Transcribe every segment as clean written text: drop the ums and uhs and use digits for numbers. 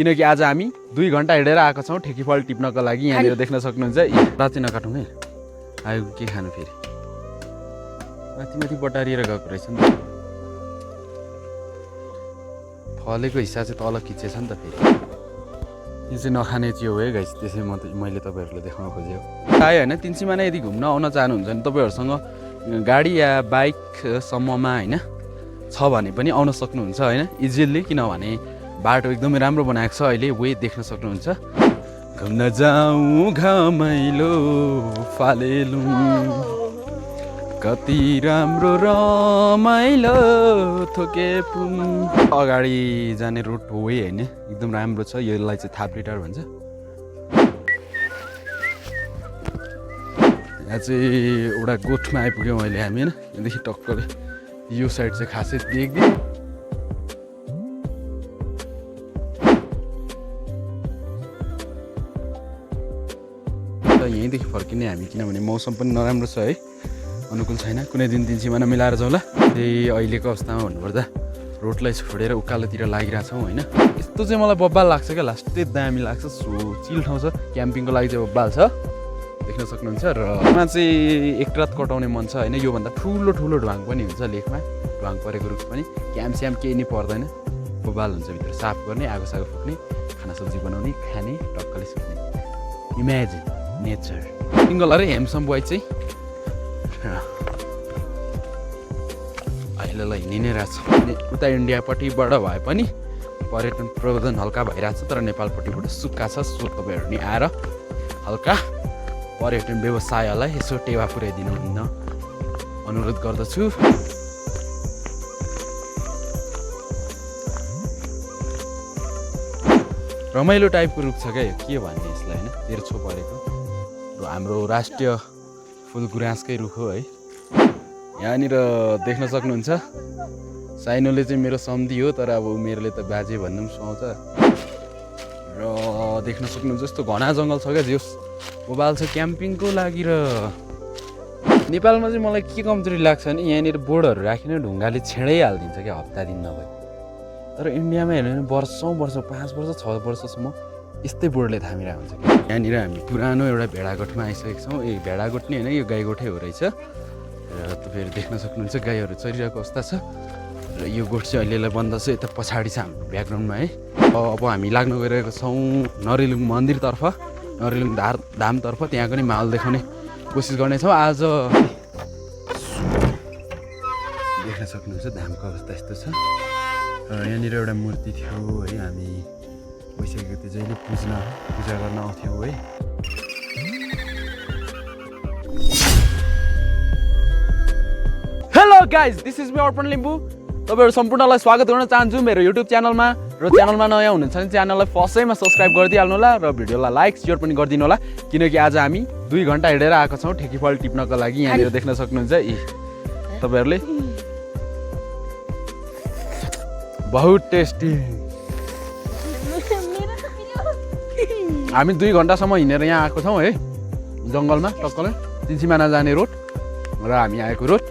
किनकि आज हामी 2 घण्टा हिँडेर आएको छौँ ठेकीफल टिप्नको लागि। यहाँनिर देख्न सक्नुहुन्छ राति नकाटौँ है। आयो के खानु फेरि माथि बटारिएर गएको रहेछ नि त। फलेको हिस्सा चाहिँ तल खिचेछ नि त। फेरि यो चाहिँ नखाने चियो है गाइस। त्यसै मैले तपाईँहरूलाई देखाउन खोजेको आयो होइन। तिनसिमाना यदि घुम्न आउन चाहनुहुन्छ भने तपाईँहरूसँग गाडी या बाइकसम्ममा होइन छ भने पनि आउन सक्नुहुन्छ होइन इजिली। किनभने बाटो एकदमै राम्रो बनाएको छ। अहिले वे देख्न सक्नुहुन्छ। घुम्न जाउँ घमाइलो फालेलु कति राम्रो रमाइलो थोके पुन। अगाडि जाने रोड वे होइन एकदम राम्रो छ। यसलाई चाहिँ थाप्लिटार भन्छ। यहाँ चाहिँ एउटा गोठमा आइपुग्यौँ अहिले हामी होइन। यहाँदेखि टक्कले यो साइड चाहिँ खासै देख्दैन। यहीँदेखि फर्किने हामी किनभने मौसम पनि नराम्रो छ है। अनुकूल छैन। कुनै दिन तिनसिमाना मिलाएर जाउँला। त्यही अहिलेको अवस्थामा भन्नुपर्दा रोडलाई छोडेर उकालोतिर लागिरहेछौँ होइन। यस्तो चाहिँ मलाई बब्बाल लाग्छ क्या। लास्टै दामी लाग्छ। सो चिल ठाउँ छ। क्याम्पिङको लागि चाहिँ बब्बाल छ देख्न सक्नुहुन्छ। र यहाँ चाहिँ एक रात कटाउने मन छ होइन। योभन्दा ठुलो ढुवाङ पनि हुन्छ लेकमा। ढुवाङ परेको रुख पनि क्याम्प स्याम्प केही नै पर्दैन। बब्बाल हुन्छ। भित्र साफ गर्ने आगो सागो फुक्ने खाना सब्जी बनाउने खाने टक्कले सुत्ने। Imagine nature. सिङ्गल अरे हेमसम बोय चाहिँ अहिलेलाई हिँडि नै रहेछ। उता इन्डियापट्टिबाट भए पनि पर्यटन प्रवर्धन हल्का भइरहेछ। तर नेपालपट्टिबाट सुक्खा छ। सो तपाईँहरू नि आएर हल्का पर्यटन व्यवसायलाई यसो टेवा पुर्याइदिनु भन्न अनुरोध गर्दछु। रमाइलो टाइपको रुख छ क्या यो। के भन्ने यसलाई होइन। तेर्छो परेको हाम्रो राष्ट्रिय फुल गुराँसकै रुख हो है। यहाँनिर देख्न सक्नुहुन्छ साइनोले चाहिँ मेरो सम्धी हो। तर अब उमेरले त बाजे भन्नु पनि सुहाउँछ। र देख्न सक्नुहुन्छ यस्तो घना जङ्गल छ क्या। जोस मोबाइल छ क्याम्पिङको लागि। र नेपालमा चाहिँ मलाई के कमजोरी लाग्छ भने यहाँनिर बोर्डहरू राखेर ढुङ्गाले छेडै हालिदिन्छ क्या हप्ता दिन नभए। तर इन्डियामा हेर्नु भने वर्षौँ 5 वर्ष 6 वर्षसम्म यस्तै बोर्डले थामिरहेको हुन्छ। यहाँनिर हामी पुरानो एउटा भेडागोठमा आइसकेको छौँ। ए भेडागोठ नि होइन यो गाईगोठै हो रहेछ। र तपाईँहरू देख्न सक्नुहुन्छ गाईहरू चरिरहेको अवस्था छ। र यो गोठ चाहिँ अहिलेलाई बन्द छ। यता पछाडि छ हाम्रो ब्याकग्राउन्डमा है। अब हामी लाग्न गइरहेको छौँ नरेलुङ मन्दिरतर्फ। नरेलुङ धामतर्फ। त्यहाँको नि माहौल देखाउने कोसिस गर्नेछौँ आज। देख्न सक्नुहुन्छ धामको अवस्था यस्तो छ। र यहाँनिर एउटा मूर्ति थियो है। हामी गइसकेको थियो जहिले पूजा गर्न आउँथ्यौँ है। Hello guys this is me Arpan Limbu. तपाईँहरू सम्पूर्णलाई स्वागत गर्न चाहन्छु मेरो युट्युब च्यानलमा। र च्यानलमा नयाँ हुनुहुन्छ भने च्यानललाई फर्स्टैमा सब्सक्राइब गरिदिइहाल्नु होला। र भिडियोलाई लाइक सेयर पनि गरिदिनु होला। किनकि आज हामी 2 घण्टा हिँडेर आएको छौँ ठेकीफल टिप्नको लागि। यहाँनिर देख्न सक्नुहुन्छ तपाईँहरूले बहुत टेस्टी। हामी 2 घण्टासम्म हिँडेर यहाँ आएको छौँ है जङ्गलमा टक्कले। तिनसिमाना जाने रोड र हामी आएको रोड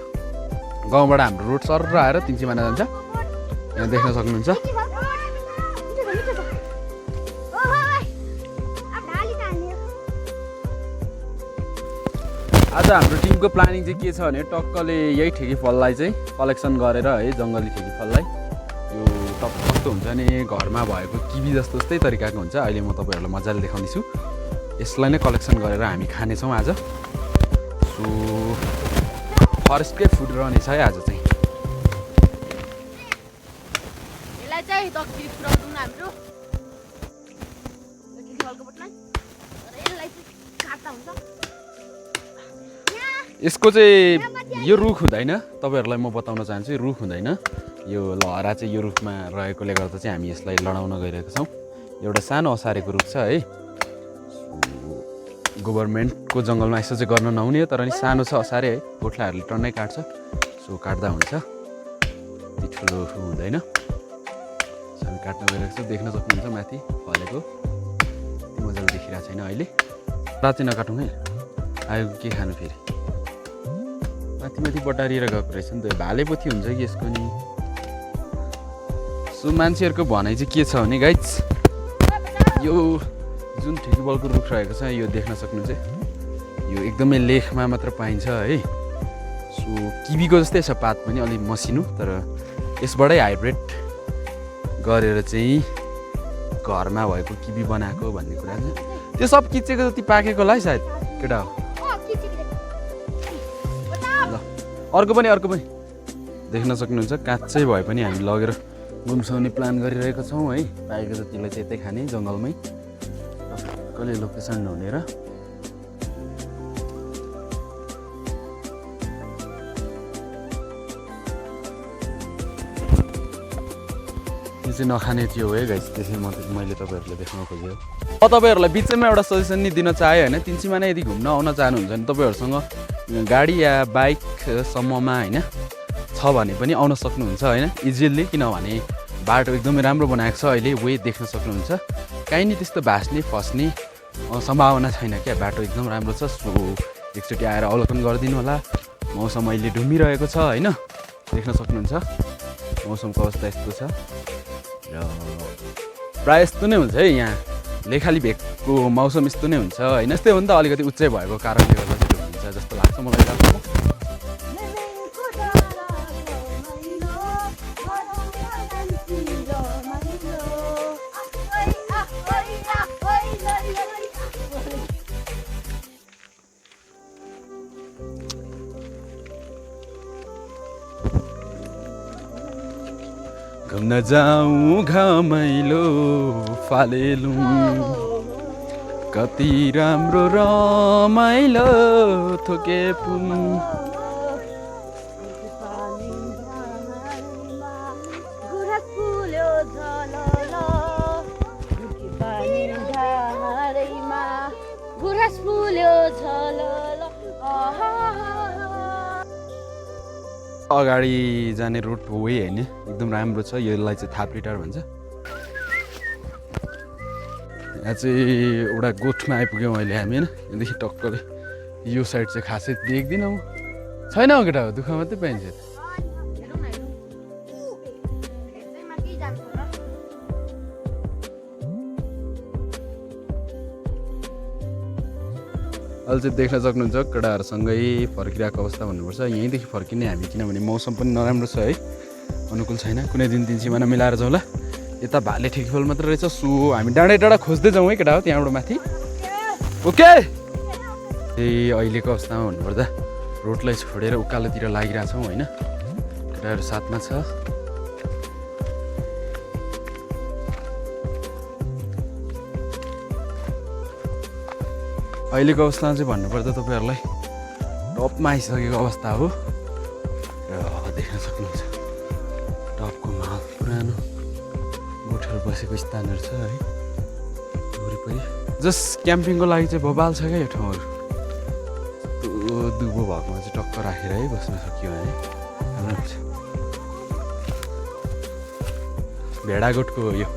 गाउँबाट हाम्रो रोड सर आएर तिनसिमाना जान्छ। यहाँ देख्न सक्नुहुन्छ। आज हाम्रो टिमको प्लानिङ चाहिँ के छ भने टक्कले यही ठेकीफललाई चाहिँ कलेक्सन गरेर है जङ्गली ठेकीफललाई यो कस्तो हुन्छ नि घरमा भएको किवी जस्तै तरिकाको हुन्छ। अहिले म तपाईँहरूलाई मजाले देखाउँदैछु। यसलाई नै कलेक्सन गरेर हामी खानेछौँ आज। सो फरेस्टकै फुड रहनेछ है आज चाहिँ। यसको चाहिँ यो रुख हुँदैन। तपाईँहरूलाई म बताउन चाहन्छु रुख हुँदैन। यो लहरा चाहिँ यो रुखमा रहेकोले गर्दा चाहिँ हामी यसलाई लडाउन गइरहेको छौँ। एउटा सानो असारेको रुख छ है। गभर्मेन्टको जङ्गलमा यसो चाहिँ गर्न नहुने तर नि सानो छ असारे है। गोठलाहरूले टन्नै काट्छ। सो काट्दा हुन्छ। त्यति ठुलो हुँदैन। हामी काट्न गइरहेको छौँ। देख्न सक्नुहुन्छ माथि फलेको। त्यति मजाले देखिरहेको छैन अहिले। राति नकाटौँ है। आयो के खानु फेरि माथि बटारिएर गएको रहेछ नि त। भाले पोथी हुन्छ कि यसको नि। सो मान्छेहरूको भनाइ चाहिँ के छ भने गाइज यो जुन ठिकबलको रुख रहेको छ यो देख्न सक्नुहुन्छ यो एकदमै लेखमा मात्र पाइन्छ है। सो किवीको जस्तै छ पात पनि अलिक मसिनो, तर यसबाटै हाइब्रिड गरेर चाहिँ घरमा भएको किवी बनाएको भन्ने कुरा छ। त्यो सब किचेको जति पाकेको होला है सायद केटा हो। ल अर्को पनि देख्न सक्नुहुन्छ काँचै भए पनि हामी लगेर गुम्साउने प्लान गरिरहेको छौँ है। पाएको जतिलाई चाहिँ यतै खाने जङ्गलमै कसले लोकेसन ढुँढेर। यो चाहिँ नखाने थियो है गाइस, त्यसै मैले तपाईँहरूलाई देखाउन खोजेँ। तपाईँहरूलाई बिचैमा एउटा सजेसन नि दिन चाहेँ होइन। तिनसीमा नै यदि घुम्न आउन चाहनुहुन्छ भने तपाईँहरूसँग गाडी या बाइकसम्ममा होइन छ भने पनि आउन सक्नुहुन्छ होइन इजिली, किनभने बाटो एकदमै राम्रो बनाएको छ अहिले। वे देख्न सक्नुहुन्छ, काहीँ नि त्यस्तो भास्ने फस्ने सम्भावना छैन क्या, बाटो एकदम राम्रो छ। सो एकचोटि आएर अवलोकन गरिदिनु होला। मौसम अहिले डुमिरहेको छ होइन, देख्न सक्नुहुन्छ मौसमको अवस्था यस्तो छ र प्रायः यस्तो नै हुन्छ है यहाँ। लेखाली भेगको मौसम यस्तो नै हुन्छ होइन। यस्तै हो नि त, अलिकति उच्चै भएको कारणले गर्दा चाहिँ हुन्छ जस्तो लाग्छ मलाई। घुम्न जाऊँ घमाइलो फालेलु, कति राम्रो रमाइलो थोके पुन। अगाडि जाने रुट हो होइन, एकदम राम्रो छ। यसलाई चाहिँ थाप्री टार भन्छ। यहाँ चाहिँ एउटा गोठमा आइपुग्यौँ अहिले हामी होइन। यहाँदेखि टक्कले यो साइड चाहिँ खासै देख्दिनँ म। छैन हो केटा हो, दुःख मात्रै पाइन्छ। अहिले चाहिँ देख्न सक्नुहुन्छ केटाहरूसँगै फर्किरहेको अवस्था भन्नुपर्छ। यहीँदेखि फर्किने हामी, किनभने मौसम पनि नराम्रो छ है, अनुकूल छैन। कुनै दिन तिनसीमा मिलाएर जाउँला। यता भाले ठिकफल मात्र रहेछ। सो हामी डाँडा खोज्दै जाउँ है केटा हो, त्यहाँबाट माथि। ओके त्यही अहिलेको अवस्थामा भन्नुपर्दा रोडलाई छोडेर उकालोतिर लागिरहेछौँ होइन। केटाहरू साथमा छ। अहिलेको अवस्थामा चाहिँ भन्नुपर्दा तपाईँहरूलाई टपमा आइसकेको अवस्था हो र देख्न सक्नुहुन्छ टपको माहौल पुरानो गोठहरू बसेको स्थानहरू छ है वरिपरि। जस्ट क्याम्पिङको लागि चाहिँ बबाल छ क्या यो ठाउँहरू। दुबो भएकोमा चाहिँ टक्क राखेर है बस्न सकियो भने राम्रो हुन्छ। भेडागोठको हो यो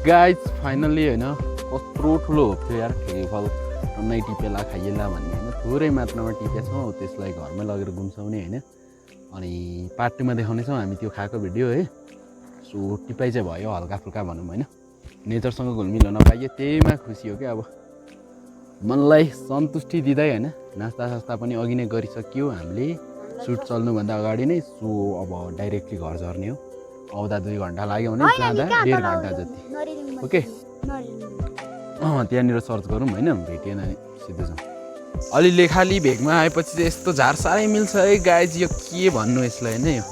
गाइज फाइनल्ली होइन। कत्रो ठुलो हो थियो यार ठेकेफल टन्नै टिपेला खाइएला भन्ने होइन। थोरै मात्रामा टिपेछौँ, त्यसलाई घरमै लगेर गुम्साउने होइन। अनि पार्ट 2 मा देखाउनेछौँ हामी त्यो खाएको भिडियो है। सो टिपाइ चाहिँ भयो हल्का फुल्का भनौँ होइन। नेचरसँग घुलमिल नपाइयो त्यहीमा खुसी हो क्या। अब मनलाई सन्तुष्टि दिँदै होइन नास्ता सास्ता पनि अघि नै गरिसकियो हामीले सुट चल्नुभन्दा अगाडि नै। सो अब डाइरेक्टली घर झर्ने हो। आउँदा 2 घन्टा लाग्यो भने जाँदा 1.5 घन्टा जति। ओके त्यहाँनिर सर्च गरौँ होइन, भेटिएन नि सिधै जाउँ। अलि लेखाली भेगमा आएपछि चाहिँ यस्तो झार साह्रै मिल्छ है गाइज। यो के भन्नु यसलाई होइन, यो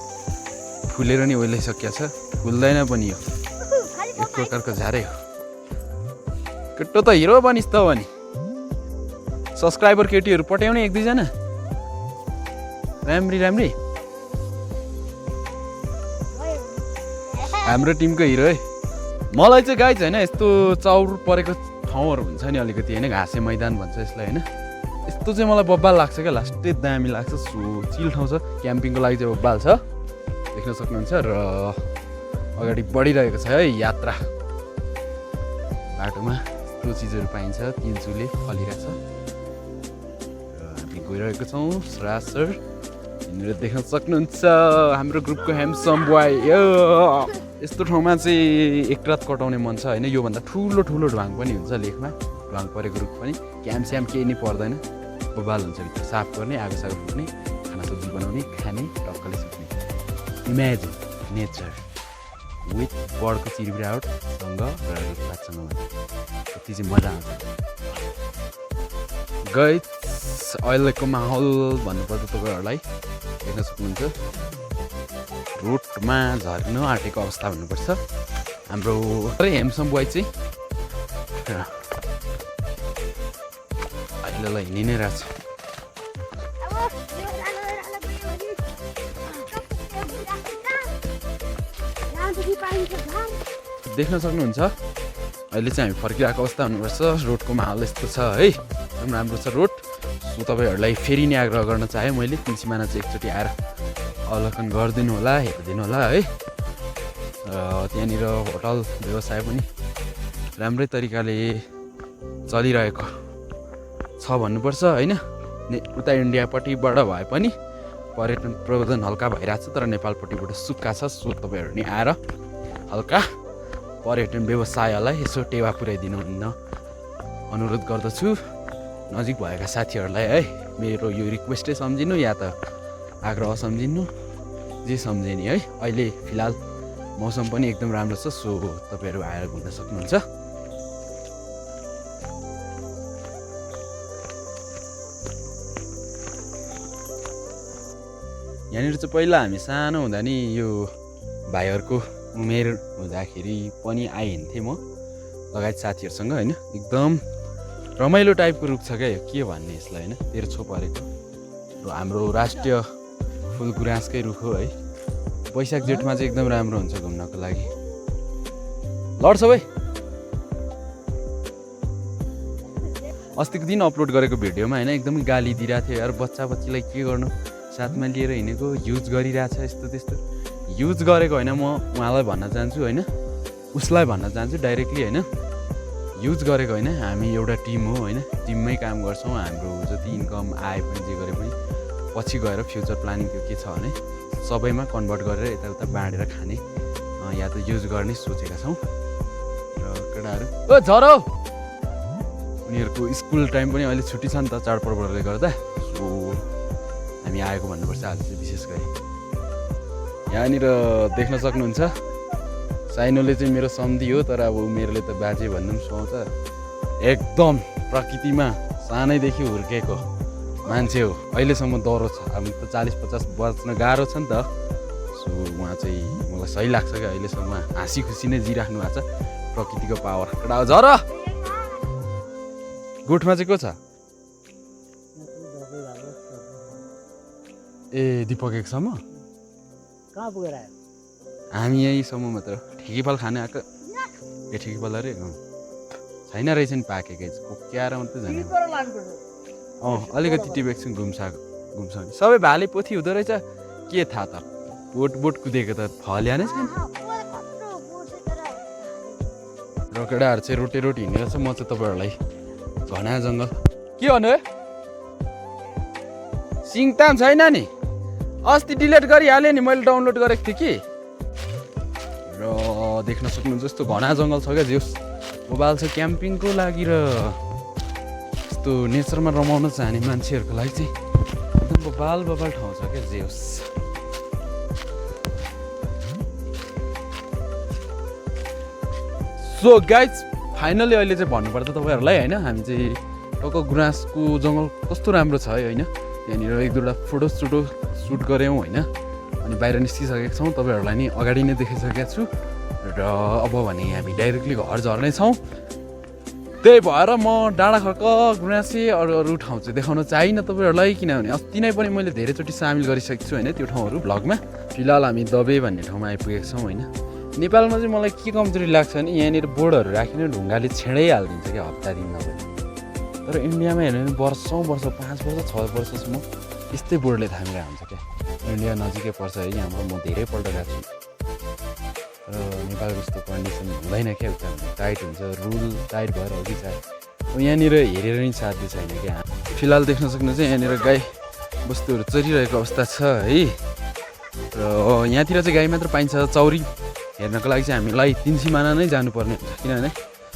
फुलेर नि ओइलाइसकिया छ, फुल्दैन पनि। यो एक प्रकारको झारै हो। केटो त हिरो बनिस् त भने सब्सक्राइबर केटीहरू पट्याउने 1-2 जना राम्री हाम्रो टिमको हिरो है। मलाई चाहिँ गाइज होइन यस्तो चाउर परेको ठाउँहरू हुन्छ नि अलिकति होइन, घाँसे मैदान भन्छ यसलाई होइन। यस्तो चाहिँ मलाई बब्बाल लाग्छ क्या, लास्टै दामी लाग्छ। सो चिल ठाउँ छ, क्याम्पिङको लागि चाहिँ बब्बाल छ देख्न सक्नुहुन्छ। र अगाडि बढिरहेको छ है यात्रा। बाटोमा यस्तो चिजहरू पाइन्छ, तिनचुले फलिरहेछ र हामी गइरहेको छौँ सरासर। यहाँनिर देख्न सक्नुहुन्छ हाम्रो ग्रुपको ह्यान्डसम बोय। यस्तो ठाउँमा चाहिँ एक रात कटाउने मन छ होइन। योभन्दा ठुलो ठुलो ढ्वाङ पनि हुन्छ लेकमा, ढ्वाङ परेको रुख पनि क्याम स्याम केही नै पर्दैन। बबाल हुन्छ भित्र, साफ गर्ने, आगो सागो फुक्ने, खाना सब्जी बनाउने, खाने टक्कले सक्ने। इमेजिन नेचर विथ बर्डको चिरबिरावटसँग र रुखपातसँग कति चाहिँ मजा आउँछ। गाइस अहिलेको माहौल भन्नुपर्दा तपाईँहरूलाई देख्न सक्नुहुन्छ रोडमा झर्न आँटेको अवस्था भन्नुपर्छ। हाम्रो हेमसम बोय चाहिँ अहिलेलाई हिँडि नै रहेछ। देख्न सक्नुहुन्छ अहिले चाहिँ हामी फर्किरहेको अवस्था हुनुपर्छ। रोडको माहौल यस्तो छ है, एकदम राम्रो छ रोड। सो तपाईँहरूलाई फेरि नै आग्रह गर्न चाहेँ मैले, तुलसीमाना चाहिँ एकचोटि आएर अवलोकन गरिदिनु होला, हेरिदिनु होला है। त्यहाँनिर होटल व्यवसाय पनि राम्रै तरिकाले चलिरहेको छ भन्नुपर्छ होइन। उता इन्डियापट्टिबाट भए पनि पर्यटन प्रवर्धन हल्का भइरहेको छ, तर नेपालपट्टिबाट सुक्खा छ। सो तपाईँहरू नि आएर हल्का पर्यटन व्यवसायलाई यसो टेवा पुर्याइदिनु हुन्न अनुरोध गर्दछु। नजिक भएका साथीहरूलाई है मेरो यो रिक्वेस्टै सम्झिनु या त आग्रह सम्झिनु, जे सम्झे नि है। अहिले फिलहाल मौसम पनि एकदम राम्रो छ। सो तपाईँहरू आएर घुम्न सक्नुहुन्छ। यहाँनिर चाहिँ पहिला हामी सानो हुँदा नि यो भाइहरूको उमेर हुँदाखेरि पनि आइहिँड्थेँ म लगायत साथीहरूसँग होइन। एकदम रमाइलो टाइपको रुख छ क्या यो, के भन्ने यसलाई होइन। तेर्छो परेको हाम्रो राष्ट्रिय फुल गुराँसकै रुख हो है। वैशाख जेठमा चाहिँ एकदम राम्रो हुन्छ घुम्नको लागि। लड्छ भाइ। अस्तिको दिन अपलोड गरेको भिडियोमा होइन एकदमै गाली दिइरहेको थियो यार, बच्चा बच्चीलाई के गर्नु, साथमा लिएर हिँडेको, युज गरिरहेछ यस्तो त्यस्तो। युज गरेको होइन, म उहाँलाई भन्न चाहन्छु होइन, उसलाई भन्न चाहन्छु डाइरेक्टली होइन। युज गरेको होइन, हामी एउटा टिम हो होइन, टिममै काम गर्छौँ। हाम्रो जति इन्कम आए पनि जे गरे पनि पछि गएर फ्युचर प्लानिङ त्यो के छ भने सबैमा कन्भर्ट गरेर यताउता बाँडेर खाने या त युज गर्ने सोचेका छौँ। र केटाहरू ओ झरो उनीहरूको स्कुल टाइम पनि अहिले छुट्टी छ नि त चाडपर्वले गर्दा। सो हामी आएको भन्नुपर्छ आज चाहिँ विशेष गरी। यहाँनिर देख्न सक्नुहुन्छ साइनोले चाहिँ मेरो सम्धी हो, तर अब उमेरले त बाजे भन्नु पनि सुहाउँछ। एकदम प्रकृतिमा सानैदेखि हुर्केको मान्छे हो, अहिलेसम्म डरो छ। अब त 40-50 बच्न गाह्रो छ नि त। सो उहाँ चाहिँ मलाई सही लाग्छ क्या, अहिलेसम्म हाँसी खुसी नै जिराख्नु भएको छ। प्रकृतिको पावर केटा झर। गोठमा चाहिँ को छ? ए दिपक एकसम्म कहाँ पुगेर आयो? हामी यहीँसम्म मात्र ठिकीफल खाने आएको। ए ठिकीफल अरे छैन रहेछ नि पाकेकै, कोक्याएर मात्रै झन्। अलिकति टिपेक्छु घुम्छ। सबै भाले पोथी हुँदो रहेछ, के थाहा त। बोट कुदेको त फल्या नै छैन। र केटाहरू चाहिँ रोटी हिँडेर छ। म चाहिँ तपाईँहरूलाई घना जङ्गल के भन्नु है, सिङताम छैन नि, अस्ति डिलिट गरिहालेँ नि मैले, डाउनलोड गरेको थिएँ कि। र देख्न सक्नुहुन्छ यस्तो घना जङ्गल छ क्या, जेस मोबाइल छ क्याम्पिङको लागि र यस्तो नेचरमा रमाउन चाहने मान्छेहरूको लागि चाहिँ एकदम बबाल ठाउँ छ क्या जेस। सो गाइज फाइनली अहिले चाहिँ भन्नुपर्दा तपाईँहरूलाई होइन, हामी चाहिँ टक्क गुराँसको जङ्गल कस्तो राम्रो छ है होइन। त्यहाँनिर एक दुईवटा फोटो सुट गऱ्यौँ होइन, अनि बाहिर निस्किसकेको छौँ। तपाईँहरूलाई नि अगाडि नै देखाइसकेको छु। र अब भने हामी डाइरेक्टली घर झर्ने छौँ। त्यही भएर म डाँडा खर्क गुराँसे अरू ठाउँ चाहिँ देखाउन चाहिनँ तपाईँहरूलाई, किनभने अस्ति नै पनि मैले धेरैचोटि सामेल गरिसकेको छु होइन त्यो ठाउँहरू भ्लगमा। फिलहाल हामी दबे भन्ने ठाउँमा आइपुगेको छौँ होइन। नेपालमा चाहिँ मलाई के कमजोरी लाग्छ भने यहाँनिर बोर्डहरू राखिने ढुङ्गाले छेडै हालिदिन्छ क्या हप्ता दिन नभए। तर इन्डियामा हेर्नु भने वर्षौँ 5 वर्ष 6 वर्षसम्म यस्तै बोर्डले थामिरहेको हुन्छ क्या। इन्डिया नजिकै पर्छ है, यहाँबाट म धेरैपल्ट गएको छु। र नेपालको जस्तो कन्डिसन हुँदैन क्या, उता टाइट हुन्छ, रुल टाइट भएर अघि छ। यहाँनिर हेरेर नि साध्य छैन क्या। फिलहाल देख्न सक्नुहुन्छ यहाँनिर गाई बस्तुहरू चरिरहेको अवस्था छ है। र यहाँतिर चाहिँ गाई मात्र पाइन्छ, चौरी हेर्नको लागि चाहिँ हामीलाई 3 सिमाना नै जानुपर्ने हुन्छ किनभने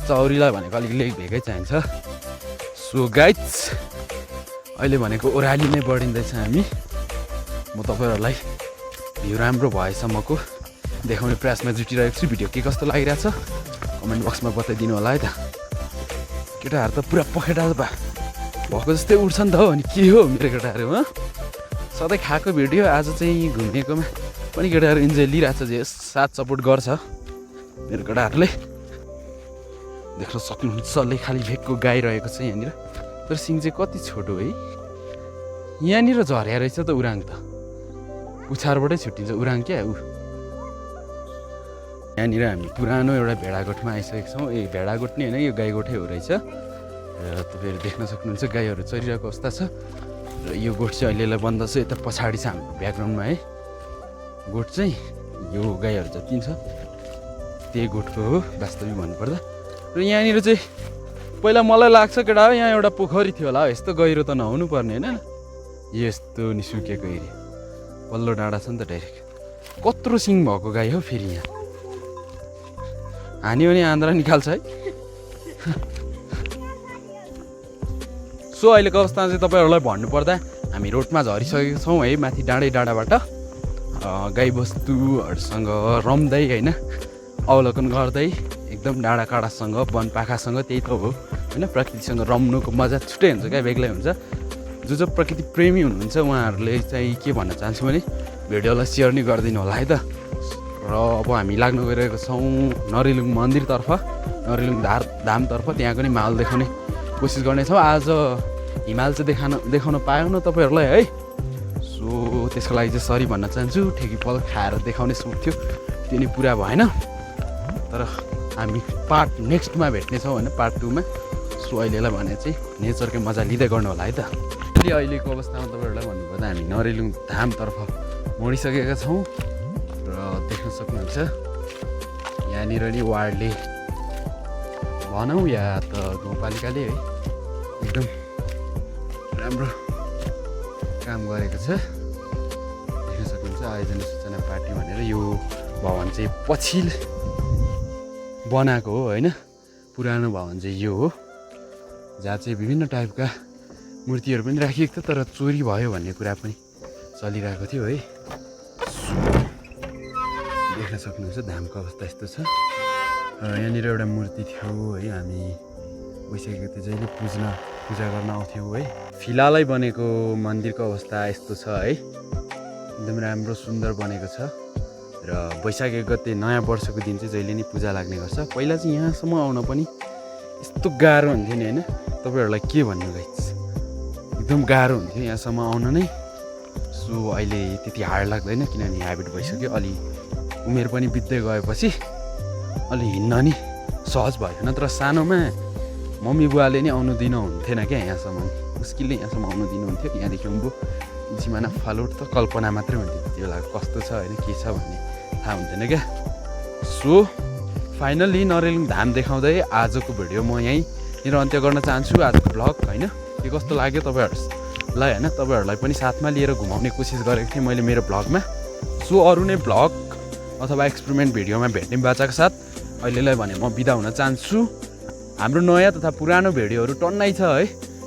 चौरीलाई भनेको अलिक लेक भेगै चाहिन्छ। सो गाइज अहिले भनेको ओह्राली नै बढिँदैछ हामी। म तपाईँहरूलाई भ्यू राम्रो भएसम्मको देखाउने प्रयासमा जुटिरहेको छु। भिडियो के कस्तो लागिरहेछ कमेन्ट बक्समा बताइदिनु होला है त। केटाहरू त पुरा पखेटा भएको जस्तै उठ्छ नि त हो। अनि के हो मेरो केटाहरू सधैँ खाएको भिडियो आज चाहिँ घुमेकोमा पनि केटाहरू इन्जोय लिइरहेछ जे साथ सपोर्ट गर्छ मेरो केटाहरूले। देख्न सक्नुहुन्छ सल्लै खाली भेगको गाई रहेको छ यहाँनिर। तर सिङ चाहिँ कति छोटो है। यहाँनिर झर्या रहेछ त उराङ त पुछारबाटै छुट्टिन्छ उराङ क्या ऊ। यहाँनिर हामी पुरानो एउटा भेडागोठमा आइसकेको छौँ। ए भेडागोठ नि होइन यो गाईगोठै हो रहेछ। र तपाईँहरू देख्न सक्नुहुन्छ गाईहरू चरिरहेको अवस्था छ। र यो गोठ चाहिँ अहिलेलाई बन्द छ। यता पछाडि छ हाम्रो ब्याकग्राउन्डमा है गोठ चाहिँ। यो गाईहरू जति छ त्यही गोठको हो वास्तविक भन्नुपर्दा। र यहाँनिर चाहिँ पहिला मलाई लाग्छ केटा हो यहाँ एउटा पोखरी थियो होला। यस्तो गहिरो त नहुनु पर्ने होइन। यस्तो नि सुकेको एरिया पल्लो डाँडा छ नि त डाइरेक्ट। कत्रो सिङ भएको गाई हो फेरि यहाँ हान्यो भने आन्द्रा निकाल्छ है। सो अहिलेको अवस्थामा चाहिँ तपाईँहरूलाई भन्नुपर्दा हामी रोडमा झरिसकेको छौँ है। माथि डाँडाबाट गाईबस्तुहरूसँग रम्दै होइन अवलोकन गर्दै एकदम डाँडा काँडासँग वनपाखासँग त्यही त हो होइन। प्रकृतिसँग रम्नुको मजा छुट्टै हुन्छ क्या बेग्लै हुन्छ। जो प्रकृति प्रेमी हुनुहुन्छ उहाँहरूले चाहिँ के भन्न चाहन्छु भने भिडियोलाई सेयर नै गरिदिनु होला है त। र अब हामी लाग्न गइरहेको छौँ नरेलुङ मन्दिरतर्फ नरेलुङ धामतर्फ। त्यहाँको नि माहौल देखाउने कोसिस गर्नेछौँ। आज हिमाल चाहिँ देखाउन पाएन तपाईँहरूलाई है। सो त्यसको लागि चाहिँ सरी भन्न चाहन्छु। ठेकी पल खाएर देखाउने सोच थियो त्यो नि पुरा भएन। तर हामी पार्ट नेक्स्टमा भेट्नेछौँ होइन पार्ट 2मा। सो अहिलेलाई भने चाहिँ नेचरकै मजा लिँदै गर्नु होला है त। अहिलेको अवस्थामा तपाईँहरूलाई भन्नुपर्दा हामी नरेलुङ धामतर्फ मोडिसकेका छौँ। र देख्न सक्नुहुन्छ यहाँनिर नि वार्डले भनौँ या त गाउँपालिकाले है एकदम राम्रो काम गरेको छ। देख्न सक्नुहुन्छ आयोजना सूचना पार्टी भनेर यो भवन चाहिँ पछि बनाएको हो होइन। पुरानो भवन चाहिँ यो हो जहाँ चाहिँ विभिन्न टाइपका मूर्तिहरू पनि राखिएको थियो तर चोरी भयो भन्ने कुरा पनि चलिरहेको थियो है। देख्न सक्नुहुन्छ धामको अवस्था यस्तो छ। यहाँनिर एउटा मूर्ति थियो है हामी गइसकेको थियो जहिले पूजा गर्न आउँथ्यौँ है। फिलहालै बनेको मन्दिरको अवस्था यस्तो छ है। एकदम राम्रो सुन्दर बनेको छ। र वैशाख 1 गते नयाँ वर्षको दिन चाहिँ जहिले नै पूजा लाग्ने गर्छ। पहिला चाहिँ यहाँसम्म आउन पनि यस्तो गाह्रो हुन्थ्यो नि होइन। तपाईँहरूलाई के भन्नु गाइस एकदम गाह्रो हुन्थ्यो यहाँसम्म आउन नै। सो अहिले त्यति हार्ड लाग्दैन किनभने ह्याबिट भइसक्यो। अलि उमेर पनि बित्दै गएपछि अलि हिँड्न नि सहज भयो। नत्र सानोमा मम्मी बुवाले नि आउनु दिनुहुन्थेन क्या यहाँसम्म। मुस्किलले यहाँसम्म आउनु दिनुहुन्थ्यो। यहाँदेखि उँभो सिमाना फालुट त कल्पना मात्रै हुन्थ्यो त्यति बेला कस्तो छ होइन के छ भन्ने थाहा हुन्थेन क्या। सो फाइनल्ली नरेलुङ धाम देखाउँदै आजको भिडियो म यहीँनिर अन्त्य गर्न चाहन्छु। आजको भ्लग होइन के कस्तो लाग्यो तपाईँहरूलाई होइन। तपाईँहरूलाई पनि साथमा लिएर घुमाउने कोसिस गरेको थिएँ मैले मेरो भ्लगमा। सो अरू नै भ्लग अथवा एक्सपेरिमेन्ट भिडियोमा भेट्ने बाचाको साथ अहिलेलाई भने म बिदा हुन चाहन्छु। हाम्रो नयाँ तथा पुरानो भिडियोहरू टन्नै छ है।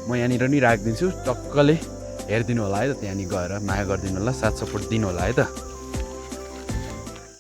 म यहाँनिर नि राखिदिन्छु टक्कले हेरिदिनु होला है त। त्यहाँनिर गएर माया गरिदिनु होला साथ सपोर्ट दिनु होला है त।